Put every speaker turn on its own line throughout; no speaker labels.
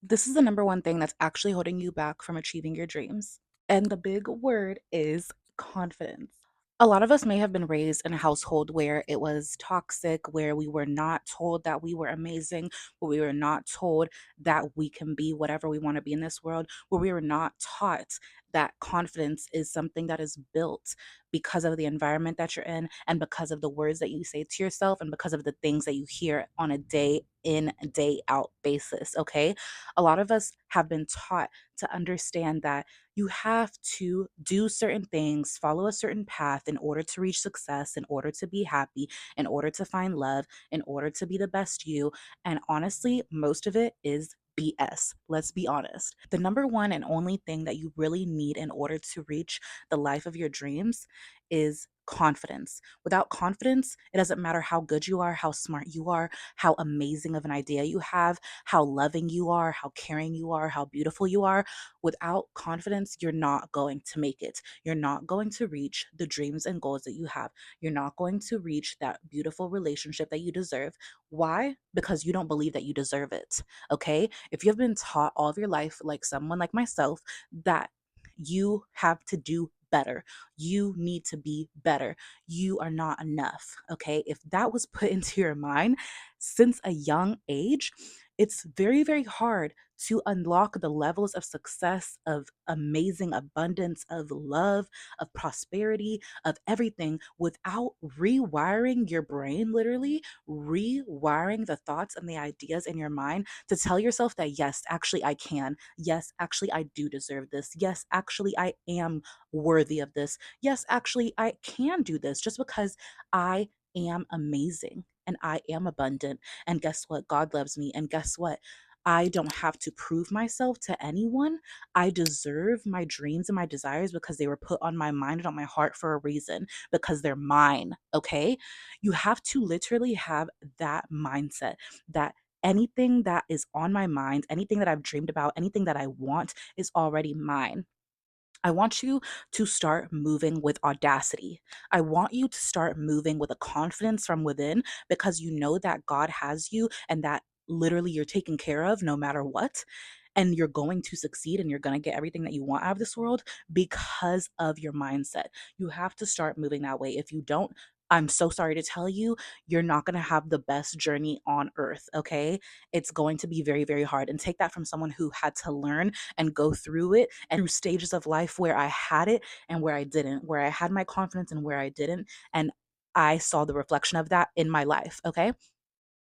This is the number one thing that's actually holding you back from achieving your dreams. And the big word is confidence. A lot of us may have been raised in a household where it was toxic, where we were not told that we were amazing, where we were not told that we can be whatever we want to be in this world, where we were not taught that confidence is something that is built because of the environment that you're in and because of the words that you say to yourself and because of the things that you hear on a day in, day out basis. Okay. A lot of us have been taught to understand that you have to do certain things, follow a certain path in order to reach success, in order to be happy, in order to find love, in order to be the best you. And honestly, most of it is BS. Let's be honest. The number one and only thing that you really need in order to reach the life of your dreams is confidence. Without confidence, it doesn't matter how good you are, how smart you are, how amazing of an idea you have, how loving you are, how caring you are, how beautiful you are. Without confidence, you're not going to make it. You're not going to reach the dreams and goals that you have. You're not going to reach that beautiful relationship that you deserve. Why? Because you don't believe that you deserve it. Okay? If you've been taught all of your life, like someone like myself, that you have to do better. You need to be better. You are not enough. Okay. If that was put into your mind since a young age, it's very, very hard to unlock the levels of success, of amazing abundance, of love, of prosperity, of everything without rewiring your brain, literally rewiring the thoughts and the ideas in your mind to tell yourself that, yes, actually, I can. Yes, actually, I do deserve this. Yes, actually, I am worthy of this. Yes, actually, I can do this just because I am amazing and I am abundant. And guess what? God loves me. And guess what? I don't have to prove myself to anyone. I deserve my dreams and my desires because they were put on my mind and on my heart for a reason, because they're mine. Okay. You have to literally have that mindset that anything that is on my mind, anything that I've dreamed about, anything that I want is already mine. I want you to start moving with audacity. I want you to start moving with a confidence from within because you know that God has you and that literally you're taken care of no matter what. And you're going to succeed and you're going to get everything that you want out of this world because of your mindset. You have to start moving that way. If you don't, I'm so sorry to tell you, you're not going to have the best journey on earth. Okay. It's going to be very, very hard. And take that from someone who had to learn and go through it and through stages of life where I had it and where I didn't, where I had my confidence and where I didn't. And I saw the reflection of that in my life. Okay.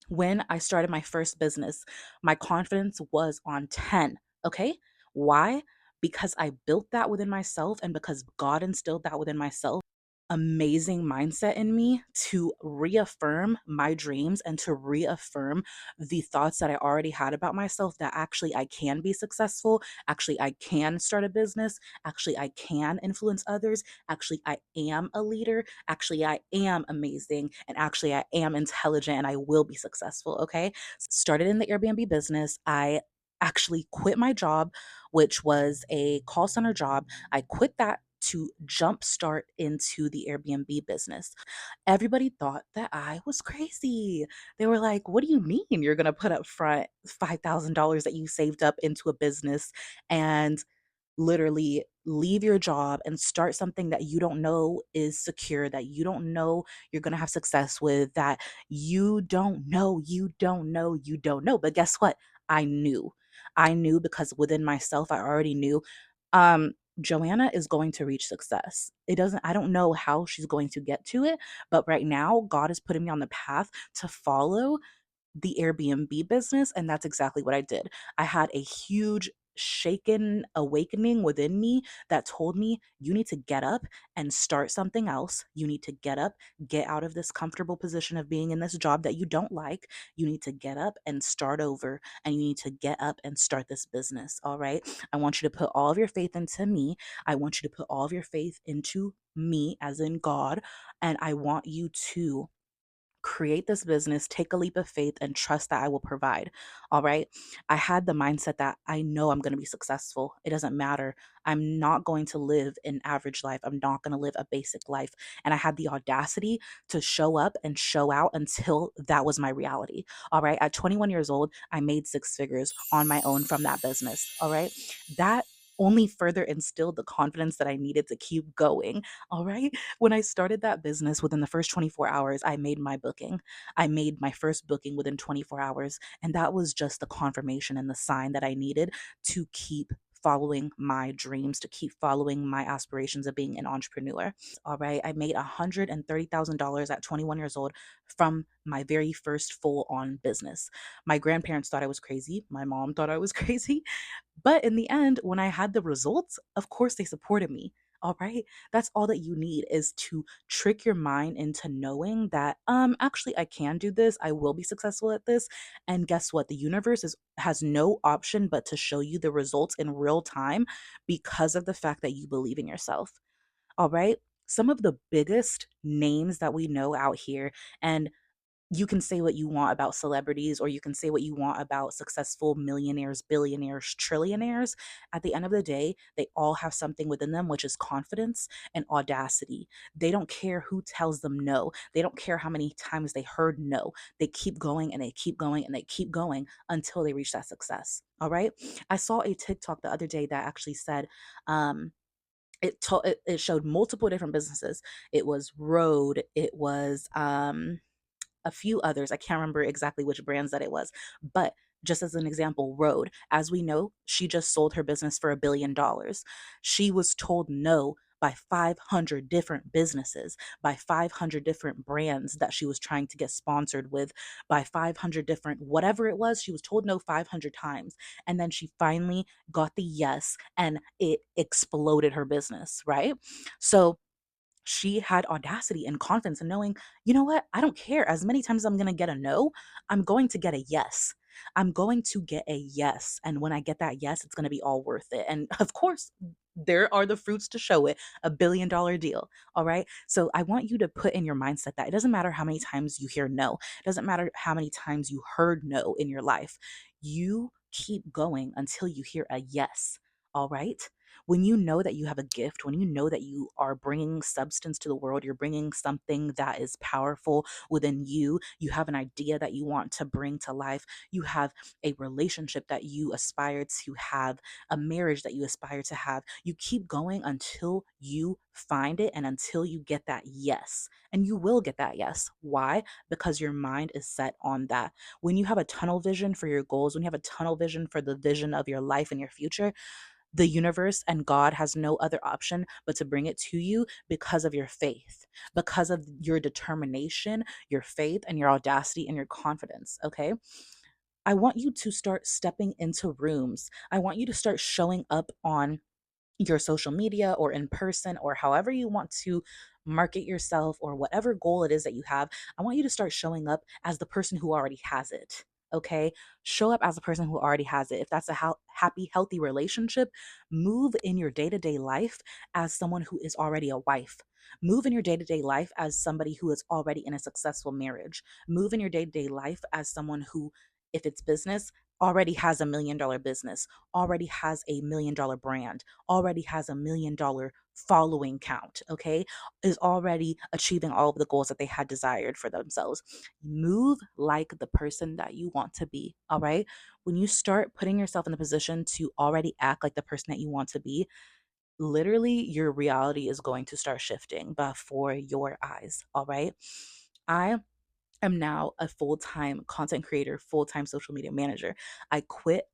When I started my first business, my confidence was on 10. Okay. Why? Because I built that within myself and because God instilled that within myself amazing mindset in me to reaffirm my dreams and to reaffirm the thoughts that I already had about myself that actually I can be successful, actually I can start a business, actually I can influence others, actually I am a leader, actually I am amazing, and actually I am intelligent and I will be successful, okay? Started in the Airbnb business. I actually quit my job, which was a call center job. I quit that to jumpstart into the Airbnb business. Everybody thought that I was crazy. They were like, "What do you mean you're going to put up front $5,000 that you saved up into a business and literally leave your job and start something that you don't know is secure, that you don't know you're going to have success with, that you don't know." But guess what? I knew. I knew because within myself, I already knew Joanna is going to reach success. I don't know how she's going to get to it, but right now, God is putting me on the path to follow the Airbnb business, and that's exactly what I did. I had a huge shaken awakening within me that told me you need to get up and start something else. You need to get up, get out of this comfortable position of being in this job that you don't like. You need to get up and start over, and you need to get up and start this business. All right. I want you to put all of your faith into me. I want you to put all of your faith into me, as in God, and I want you to create this business, take a leap of faith, and trust that I will provide. All right. I had the mindset that I know I'm going to be successful. It doesn't matter. I'm not going to live an average life. I'm not going to live a basic life. And I had the audacity to show up and show out until that was my reality. All right. At 21 years old, I made six figures on my own from that business. All right. That only further instilled the confidence that I needed to keep going. All right. When I started that business, within the first 24 hours, I made my booking. I made my first booking within 24 hours. And that was just the confirmation and the sign that I needed to keep following my dreams, to keep following my aspirations of being an entrepreneur. All right. I made $130,000 at 21 years old from my very first full on business. My grandparents thought I was crazy. My mom thought I was crazy. But in the end, when I had the results, of course they supported me. All right. That's all that you need is to trick your mind into knowing that actually I can do this. I will be successful at this. And guess what? The universe is has no option but to show you the results in real time because of the fact that you believe in yourself. All right? Some of the biggest names that we know out here, and you can say what you want about celebrities or you can say what you want about successful millionaires, billionaires, trillionaires. At the end of the day, they all have something within them, which is confidence and audacity. They don't care who tells them no. They don't care how many times they heard no. They keep going and they keep going and they keep going until they reach that success. All right. I saw a TikTok the other day that actually said, it showed multiple different businesses. It was Road. It was a few others. I can't remember exactly which brands that it was, but just as an example, Rode, as we know, she just sold her business for $1 billion. She was told no by 500 different businesses, by 500 different brands that she was trying to get sponsored with, by 500 different whatever it was. She was told no 500 times. And then she finally got the yes, and it exploded her business, right? So, she had audacity and confidence in knowing, you know what? I don't care. As many times as I'm going to get a no, I'm going to get a yes. I'm going to get a yes. And when I get that yes, it's going to be all worth it. And of course, there are the fruits to show it, $1 billion deal. All right. So I want you to put in your mindset that it doesn't matter how many times you hear no, it doesn't matter how many times you heard no in your life. You keep going until you hear a yes. All right. When you know that you have a gift, when you know that you are bringing substance to the world, you're bringing something that is powerful within you, you have an idea that you want to bring to life, you have a relationship that you aspire to have, a marriage that you aspire to have, you keep going until you find it and until you get that yes. And you will get that yes. Why? Because your mind is set on that. When you have a tunnel vision for your goals, when you have a tunnel vision for the vision of your life and your future, the universe and God has no other option but to bring it to you because of your faith, because of your determination, your faith, and your audacity and your confidence. Okay. I want you to start stepping into rooms. I want you to start showing up on your social media or in person or however you want to market yourself or whatever goal it is that you have. I want you to start showing up as the person who already has it. Okay. Show up as a person who already has it. If that's a happy, healthy relationship, move in your day to day life as someone who is already a wife. Move in your day to day life as somebody who is already in a successful marriage. Move in your day to day life as someone who, if it's business, already has $1 million business, already has $1 million brand, already has $1 million following count, okay, is already achieving all of the goals that they had desired for themselves. Move like the person that you want to be, all right? When you start putting yourself in the position to already act like the person that you want to be, literally your reality is going to start shifting before your eyes, all right? I am now a full-time content creator, full-time social media manager. I quit.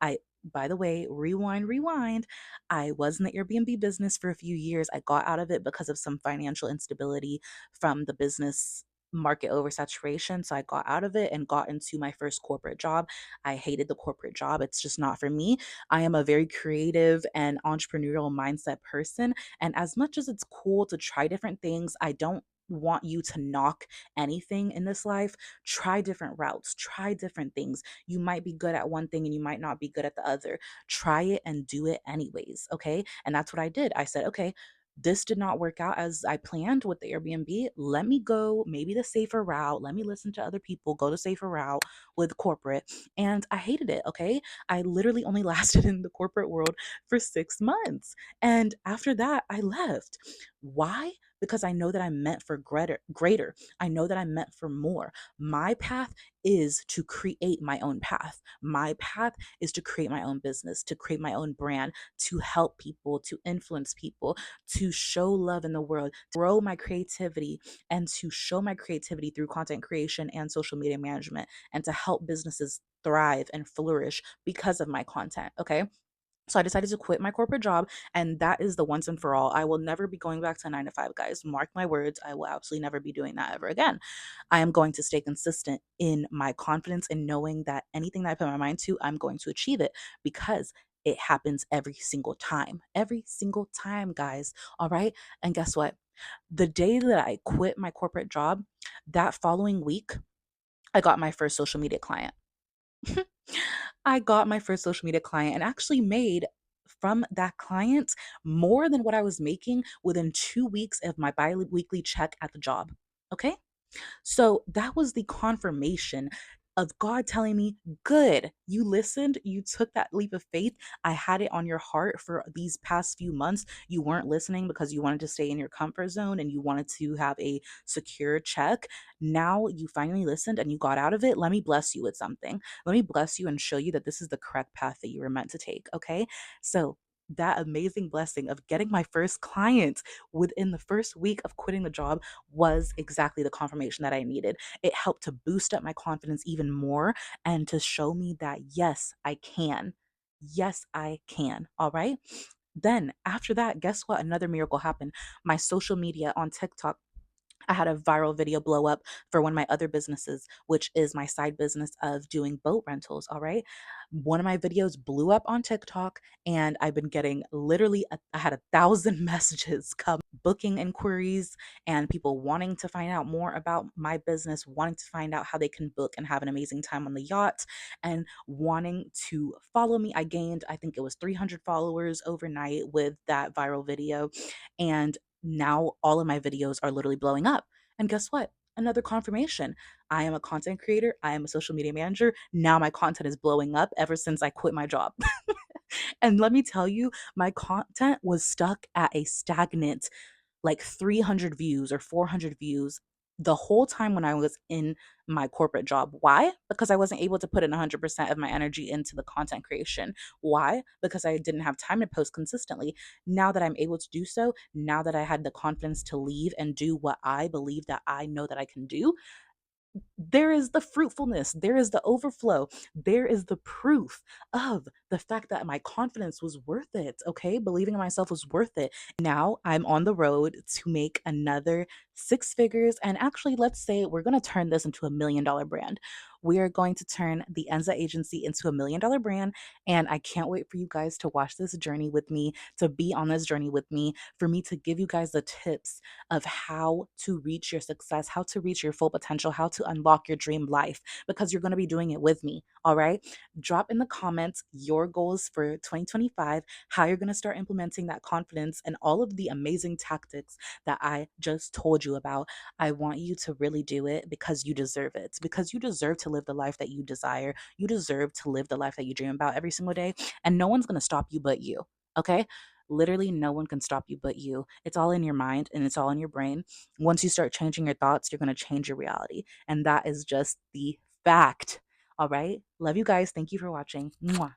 By the way, rewind. I was in the Airbnb business for a few years. I got out of it because of some financial instability from the business market oversaturation. So I got out of it and got into my first corporate job. I hated the corporate job. It's just not for me. I am a very creative and entrepreneurial mindset person. And as much as it's cool to try different things, I don't want you to knock anything in this life. Try different routes, try different things. You might be good at one thing and you might not be good at the other. Try it and do it anyways, okay? And that's what I did. I said, okay, this did not work out as I planned with the Airbnb. Let me go maybe the safer route. Let me listen to other people, go the safer route with corporate. And I hated it. Okay. I literally only lasted in the corporate world for 6 months. And after that, I left. Why? Because I know that I'm meant for greater. I know that I'm meant for more. My path is to create my own path. My path is to create my own business, to create my own brand, to help people, to influence people, to show love in the world, to grow my creativity, and to show my creativity through content creation and social media management, and to help businesses thrive and flourish because of my content. Okay. So I decided to quit my corporate job, and that is the once and for all. I will never be going back to 9 to 5, guys. Mark my words. I will absolutely never be doing that ever again. I am going to stay consistent in my confidence in knowing that anything that I put my mind to, I'm going to achieve it because it happens every single time. Every single time, guys. All right. And guess what? The day that I quit my corporate job, that following week, I got my first social media client. I got my first social media client and actually made from that client more than what I was making within 2 weeks of my bi weekly check at the job. Okay. So that was the confirmation of God telling me, good, you listened, you took that leap of faith. I had it on your heart for these past few months. You weren't listening because you wanted to stay in your comfort zone and you wanted to have a secure check. Now you finally listened and you got out of it. Let me bless you with something. Let me bless you and show you that this is the correct path that you were meant to take. Okay. So, that amazing blessing of getting my first client within the first week of quitting the job was exactly the confirmation that I needed. It helped to boost up my confidence even more and to show me that yes, I can. Yes, I can. All right. Then after that, guess what? Another miracle happened. My social media on TikTok, I had a viral video blow up for one of my other businesses, which is my side business of doing boat rentals. All right. One of my videos blew up on TikTok, and I've been getting literally, I had 1,000 messages come, booking inquiries, and people wanting to find out more about my business, wanting to find out how they can book and have an amazing time on the yacht, and wanting to follow me. I gained, I think it was 300 followers overnight with that viral video. And now all of my videos are literally blowing up. And guess what? Another confirmation. I am a content creator. I am a social media manager. Now my content is blowing up ever since I quit my job. And let me tell you, my content was stuck at a stagnant like 300 views or 400 views the whole time when I was in my corporate job. Why? Because I wasn't able to put in 100% of my energy into the content creation. Why? Because I didn't have time to post consistently. Now that I'm able to do so, now that I had the confidence to leave and do what I believe that I know that I can do, there is the fruitfulness, there is the overflow, there is the proof of the fact that my confidence was worth it. Okay. Believing in myself was worth it. Now I'm on the road to make another 6 figures. And actually, let's say we're going to turn this into $1 million brand. We are going to turn the Enza agency into $1 million brand. And I can't wait for you guys to watch this journey with me, to be on this journey with me, for me to give you guys the tips of how to reach your success, how to reach your full potential, how to unlock your dream life, because you're going to be doing it with me. All right. Drop in the comments your goals for 2025, how you're going to start implementing that confidence and all of the amazing tactics that I just told you about. I want you to really do it because you deserve it, because you deserve to live the life that you desire. You deserve to live the life that you dream about every single day. And no one's going to stop you but you. Okay. Literally, no one can stop you but you. It's all in your mind and it's all in your brain. Once you start changing your thoughts, you're going to change your reality. And that is just the fact. All right. Love you guys. Thank you for watching. Mwah.